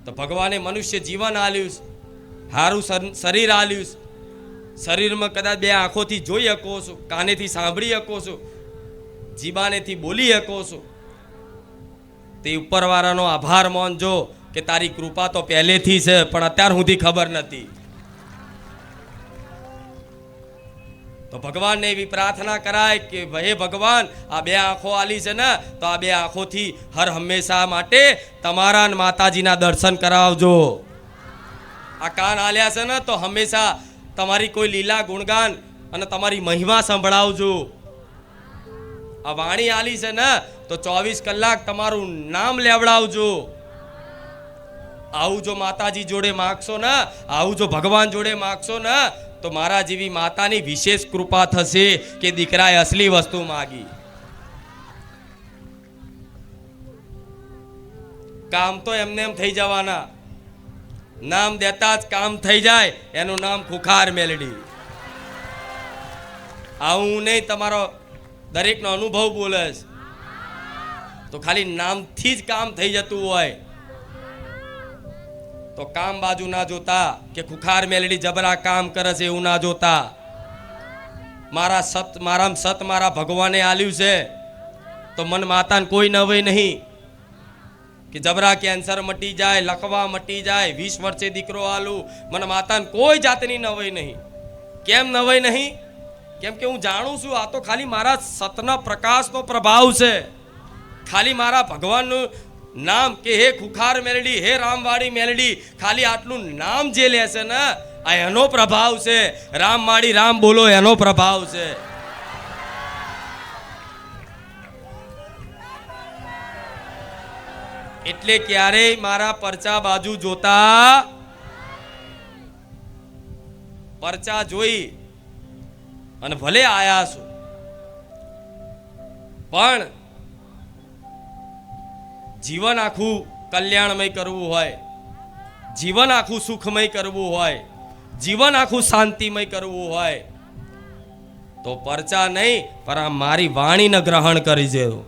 તો ભગવાને મનુષ્ય જીવન આલ્યું, સારું શરીર આલ્યું. શરીરમાં કદાચ બે આંખોથી જોઈ શકો છો, કાનેથી સાંભળી શકો છો, જીબાનેથી બોલી શકો છો. તે ઉપરવાળાનો આભાર માનજો કે તારી કૃપા તો પહેલેથી છે, પણ અત્યાર સુધી ખબર નથી. તો ભગવાનને એવી પ્રાર્થના કરાય કે હે ભગવાન, આ બે આંખો આલી છે ને, તો આ બે આંખોથી હર હંમેશા માટે તમારા માતાજીના દર્શન કરાવજો. આ કાન આલ્યા છે ને, તો હંમેશા તમારી કોઈ લીલા ગુણગાન અને તમારી મહિમા સંભળાવજો. આ વાણી આલી છે ને, તો 24 કલાક તમારું નામ લેવડાવજો. આવું જો માતાજી જોડે માગશો ને, આવું જો ભગવાન જોડે માગશો ને, તો મારા જેવી માતાની વિશેષ કૃપા થશે કે દીકરાએ અસલી વસ્તુ માગી. કામ તો એમને એમ થઈ જવાના, નામ દેતા જ કામ થઈ જાય, એનું નામ ખુખાર મેલડી. આવું નહીં, તમારો દરેકનો અનુભવ બોલે છે. તો ખાલી નામથી જ કામ થઈ જતું હોય તો કામ બાજુ ના જોતા કે ખુખાર મેલડી જબરા કામ કરે છે એવું ના જોતા. મારા સત મારા ભગવાને આલ્યું છે, તો મન માતાને કોઈ નવાઈ નહીં કે જબરા કેન્સર મટી જાય, લકવા મટી જાય, 20 વર્ષે દીકરો આલું, મને માતાને કોઈ જાતની નવાઈ નહીં. કેમ નવાઈ નહીં? કેમ કે હું જાણું છું આ તો ખાલી મારા સતના પ્રકાશનો પ્રભાવ છે. ખાલી મારા ભગવાનનું નામ કે હે ખુખાર મેલડી, હે રામવાડી મેલડી, ખાલી આટલું નામ જે લેશે ને, આ એનો પ્રભાવ છે. રામવાડી રામ બોલો એનો પ્રભાવ છે. એટલે ક્યારેય મારા પરચા બાજુ જોતા, પરચા જોઈ અને ભલે આયા છો, પણ જીવન આખું કલ્યાણમય કરવું હોય, જીવન આખું સુખમય કરવું હોય, જીવન આખું શાંતિમય કરવું હોય, તો પરચા નહીં પણ આ મારી વાણીને ગ્રહણ કરી જેવું.